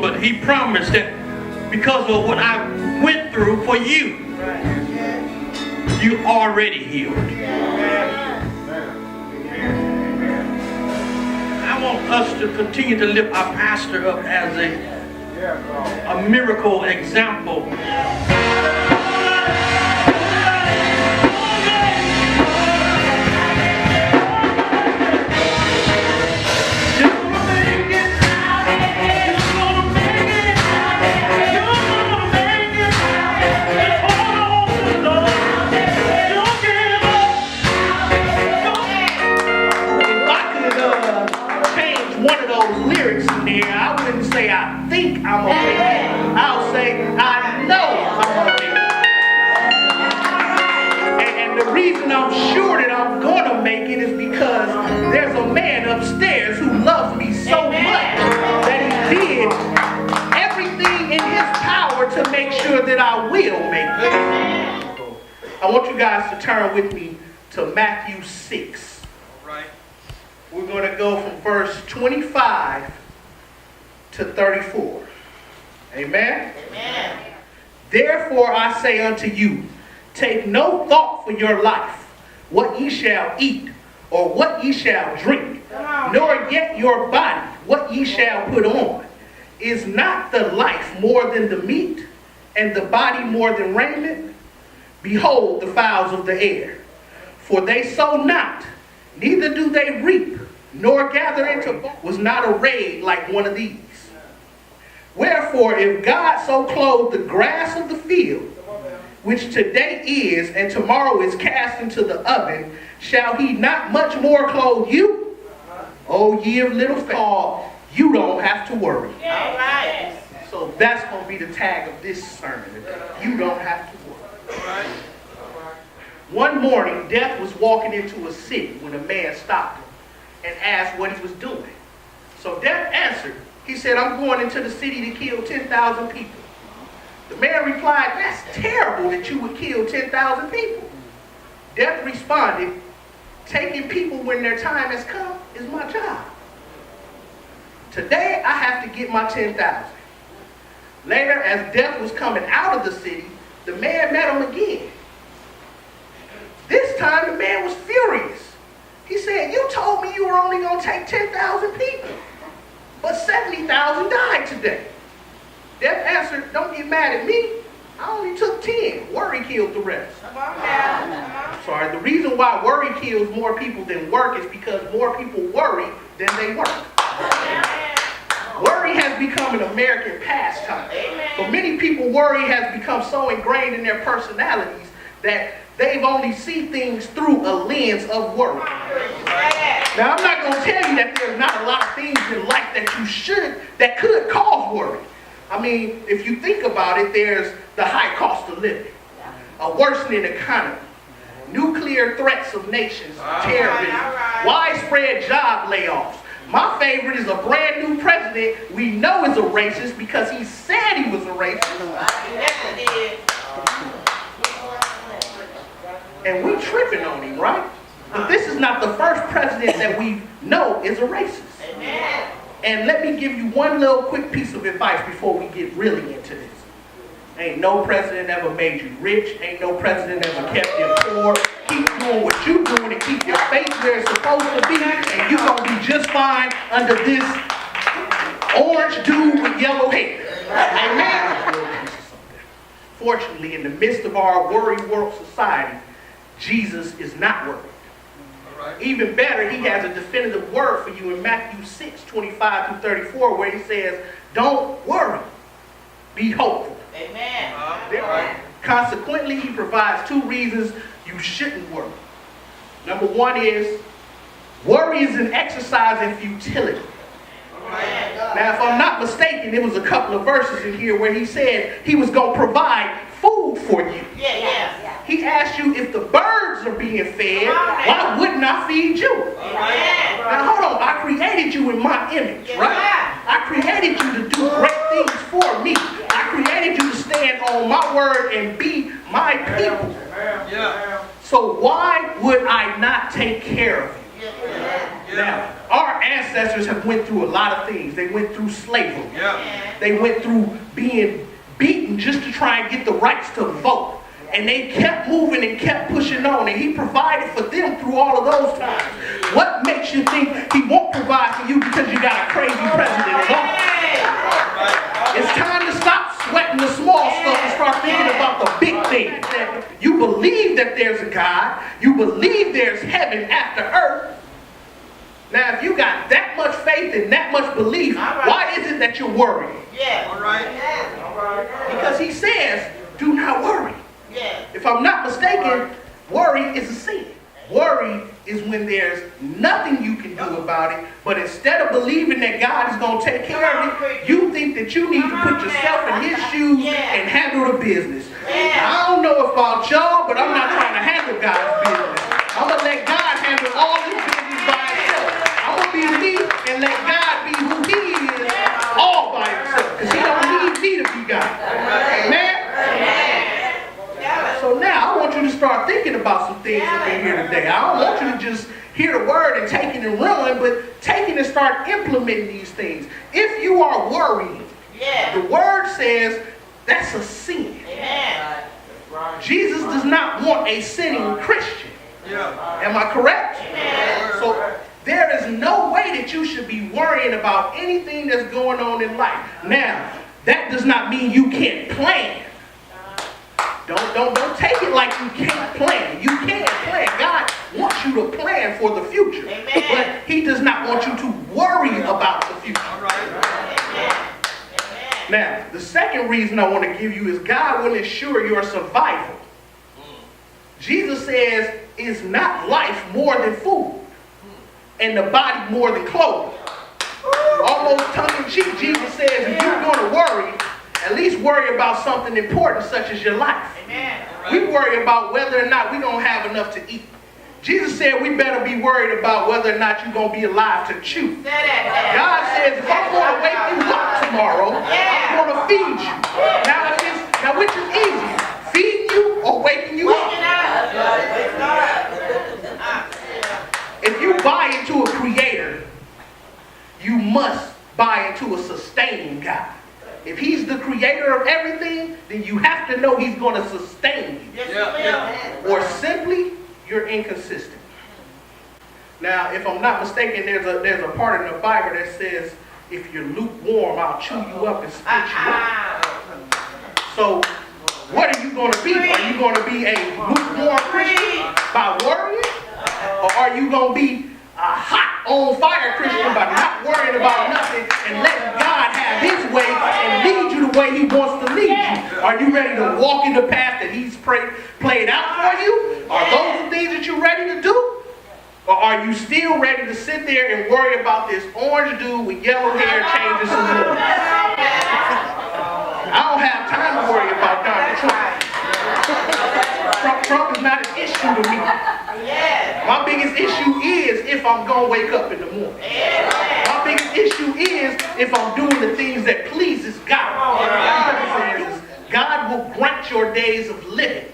But he promised that because of what I went through for you, you already healed. I want us to continue to lift our pastor up as a miracle example. I wouldn't say I think I'm gonna make it. I'll say I know I'm gonna make it. And the reason I'm sure that I'm gonna make it is because there's a man upstairs who loves me so much that he did everything in his power to make sure that I will make it. I want you guys to turn with me to Matthew 6. Right. We're going to go from verse 25 to 34. Amen? Amen. Therefore I say unto you, take no thought for your life, what ye shall eat, or what ye shall drink, nor yet your body, what ye shall put on. Is not the life more than the meat, and the body more than raiment? Behold the fowls of the air, for they sow not, neither do they reap, nor gather into barns. Was not arrayed like one of these. Wherefore, if God so clothe the grass of the field, which today is and tomorrow is cast into the oven, shall he not much more clothe you? O ye of little faith, you don't have to worry. All right. So that's going to be the tag of this sermon today. You don't have to worry. All right. One morning, Death was walking into a city when a man stopped him and asked what he was doing. So Death answered. He said, I'm going into the city to kill 10,000 people. The man replied, that's terrible that you would kill 10,000 people. Death responded, taking people when their time has come is my job. Today, I have to get my 10,000. Later, as Death was coming out of the city, the man met him again. This time, the man was furious. He said, you told me you were only going to take 10,000 people, but 70,000 died today. Death answered, don't get mad at me. I only took 10. Worry killed the rest. Sorry, the reason why worry kills more people than work is because more people worry than they work. Worry has become an American pastime. For many people, worry has become so ingrained in their personalities that they've only seen things through a lens of worry. Now, I'm not going to tell you that there's not a lot of things in life that could cause worry. I mean, if you think about it, there's the high cost of living, a worsening economy, nuclear threats of nations, terrorism, widespread job layoffs. My favorite is a brand new president we know is a racist because he said he was a racist. And we tripping on him, right? But this is not the first president that we know is a racist. And let me give you one little quick piece of advice before we get really into this. Ain't no president ever made you rich. Ain't no president ever kept you poor. Keep doing what you doing and keep your face where it's supposed to be, and you're going to be just fine under this orange dude with yellow hair. Amen? Fortunately, in the midst of our worry world society, Jesus is not worried. Even better, he has a definitive word for you in Matthew 6:25-34, where he says, don't worry, be hopeful. Amen. Consequently, he provides two reasons you shouldn't worry. Number one is, worry is an exercise in futility. Now, if I'm not mistaken, there was a couple of verses in here where he said he was going to provide food for you. He asked you, if the birds are being fed, why wouldn't I feed you? Now, hold on. I created you in my image, right? I created you to do great things for me. I created you to stand on my word and be my people. So why would I not take care of you? Now, our ancestors have went through a lot of things. They went through slavery. They went through being beaten just to try and get the rights to vote. And they kept moving and kept pushing on. And he provided for them through all of those times. What makes you think he won't provide for you because you got a crazy president in office? It's time to stop sweating the small stuff and start thinking about the big things. That you believe that there's a God. You believe there's heaven after earth. Now, if you got that much faith and that much belief, why is it that you're worried? Because he says, do not worry. If I'm not mistaken, worry is a sin. Worry is when there's nothing you can do about it, but instead of believing that God is going to take care of it, you think that you need to put yourself in his shoes and handle the business. I don't know about y'all, but I'm not trying to handle God's business. I'm going to let God handle all his business by himself. I'm going to be me and let God be who he is all by himself, because he don't need me to be God. Amen? So now I want you to start thinking about some things up in here today. I don't want you to just hear the word and take it and run, but take it and start implementing these things. If you are worried, the word says that's a sin. Jesus does not want a sinning Christian. Am I correct? So there is no way that you should be worrying about anything that's going on in life. Now, that does not mean you can't plan. Don't take it like you can't plan. You can plan. God wants you to plan for the future. But he does not want you to worry about the future. Now, the second reason I want to give you is God will ensure your survival. Jesus says, is not life more than food and the body more than clothing? Almost tongue-in-cheek, Jesus says, if you're going to worry, at least worry about something important such as your life. We worry about whether or not we're going to have enough to eat. Jesus said we better be worried about whether or not you're going to be alive to chew. God says, if I'm going to wake you up tomorrow, I'm going to feed you. Now which is easier, feeding you or waking you up? If you buy into a creator, you must buy into a sustaining God. If he's the creator of everything, then you have to know he's going to sustain you. Or simply, you're inconsistent. Now, if I'm not mistaken, there's a part in the Bible that says, if you're lukewarm, I'll chew you up and spit you out. So, what are you going to be? Are you going to be a lukewarm Christian by worrying? Or are you going to be a hot, on fire Christian by not worrying about nothing and letting God have his way and lead you the way he wants to lead you? Are you ready to walk in the path that he's played out for you? Are those the things that you're ready to do? Or are you still ready to sit there and worry about this orange dude with yellow hair changing saloons? I don't have time to worry about Donald Trump. Trump is not an issue to me. My biggest issue is if I'm going to wake up in the morning. My biggest issue is if I'm doing the things that pleases God. God will grant your days of living.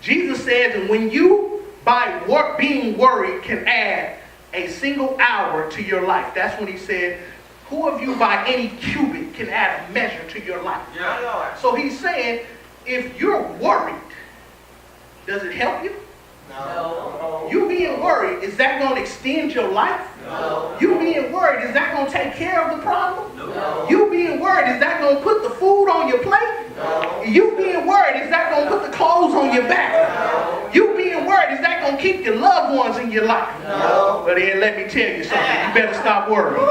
Jesus says, and when you, by being worried, can add a single hour to your life. That's when he said, Who of you by any cubit can add a measure to your life? My Lord. So he's saying, if you're worried, does it help you? No. You being worried, is that going to extend your life? No. You being worried, is that going to take care of the problem? No. You being worried, is that going to put the food on your plate? No. You being worried, is that going to put the clothes on your back? You being worried, is that going to keep your loved ones in your life? No. But then let me tell you something, you better stop worrying.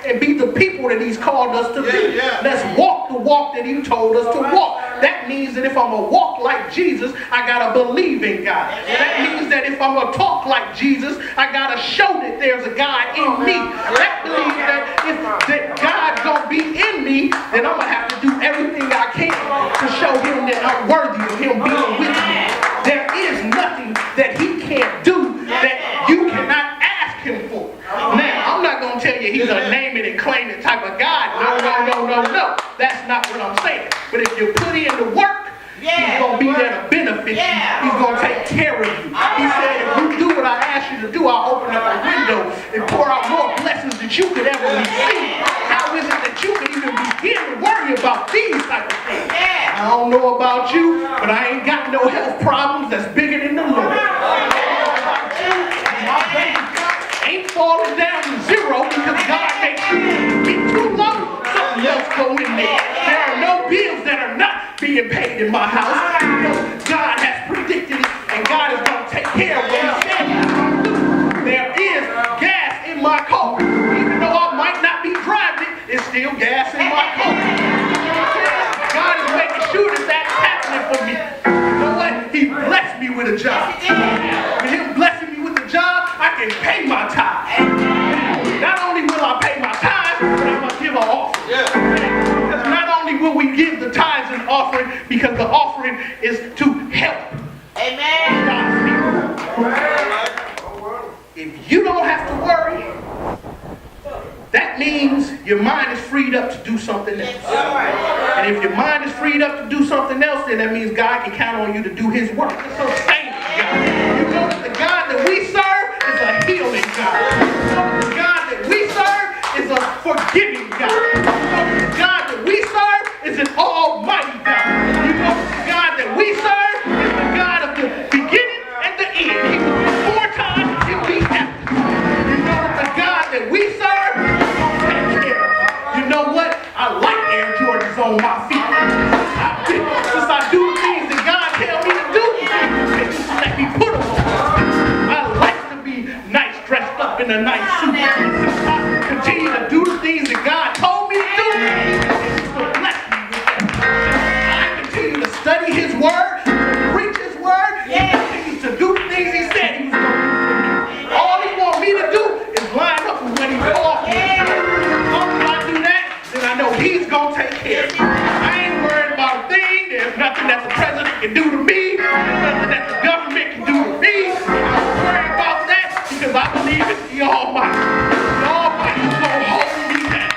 And be the people that he's called us to be. Let's walk the walk that he told us to walk. That means that if I'm going to walk like Jesus, I got to believe in God. That means that if I'm going to talk like Jesus, I got to show that there's a God in me. That means that if that God's going to be in me, then I'm going to have to do everything I can to show him that I'm worthy of him being with me. There is nothing that he can't do that you cannot ask him for. Now, I'm not going to tell you he's a name it and claim it type of God. No. That's not what I'm saying. But if you put in the work, he's going to be there to benefit you. He's going to take care of you. He said, if you do what I ask you to do, I'll open up a window and pour out more blessings than you could ever receive. How is it that you can even begin to worry about these type of things? I don't know about you, but I ain't got no health problems that's bigger than the Lord. My bank ain't falling down to zero because God makes you be too low. Something else go in there. There are no bills that are not being paid in my house because God has predicted it and God is going to take care of what he said he's going to do. There is gas in my car. Even though I might not be driving it, it's still gas in my car. God is making sure that that's happening for me. You know what? He blessed me with a job. With him blessing me with a job, I can pay my tithe. Not only will I pay my tithe, but I'm going to give an offering. Because not only will we give the tithes and offering, because the offering is to help God's people. If you don't have to worry, that means your mind is freed up to do something else. And if your mind is freed up to do something else, then that means God can count on you to do his work. It's so same God. You know that the God that we serve is a healing God. You know that the God that we serve is a forgiving God. You know that the God that we serve is an almighty God. You know that the God that we serve is the God of the beginning and the end. He was before time, he'll be after time. You know that the God that we serve is going to take care of. You know what? I like Air Jordans on my feet. Since I do the things that God tells me to do, they just let me put them on. I like to be nice, dressed up in a nice suit. Since I continue to do the things that God told me to do, it's just to bless me with that. I continue to study his word, preach his word, and continue to do the things he said he was going to do for me. All he wants me to do is line up with when he called me. As long as I do that, then I know he's going to take care of me. I ain't worried about a thing. There's nothing that the president can do to me. There's nothing that the government can do to me. I don't worry about that because I believe it's the Almighty. The Almighty's going to hold me down.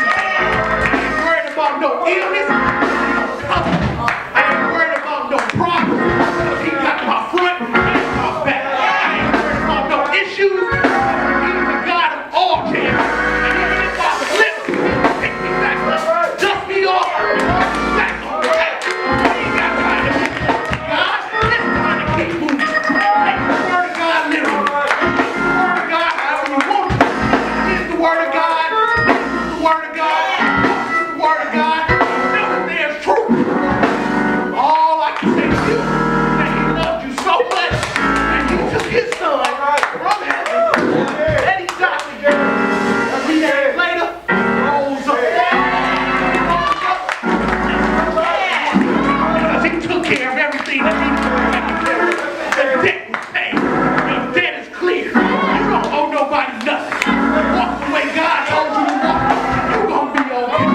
I ain't worried about no illness. I ain't worried about no problems. He got my front and my back. I ain't worried about no issues. He's the God of all chances. And even if I slip, he'll pick me back up, dust me off, and put me back on the path. I ain't got time to be God. It's time to keep moving. Take the word of God literally. Take the word of God however you want to. Here's the word of God. This is the word of God. This is the word of God. Know that there's truth. All I can say to you is that he loved you so much and he took his son from heaven and he died for you. 3 days later, he rose up. Because he took care of everything that needed to be taken care of. The debt was paid. The debt is clear. You don't owe nobody nothing. Walk the way God told you to walk. You're going to be okay.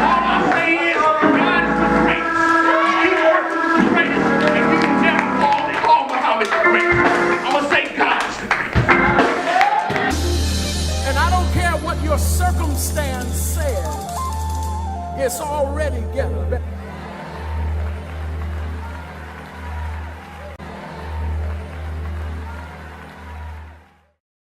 All I say is, God is the greatest. He works with the greatest. And you can never call Muhammad the greatest. I'm going to say God is the greatest. And I don't care what your circumstance says, it's already getting better.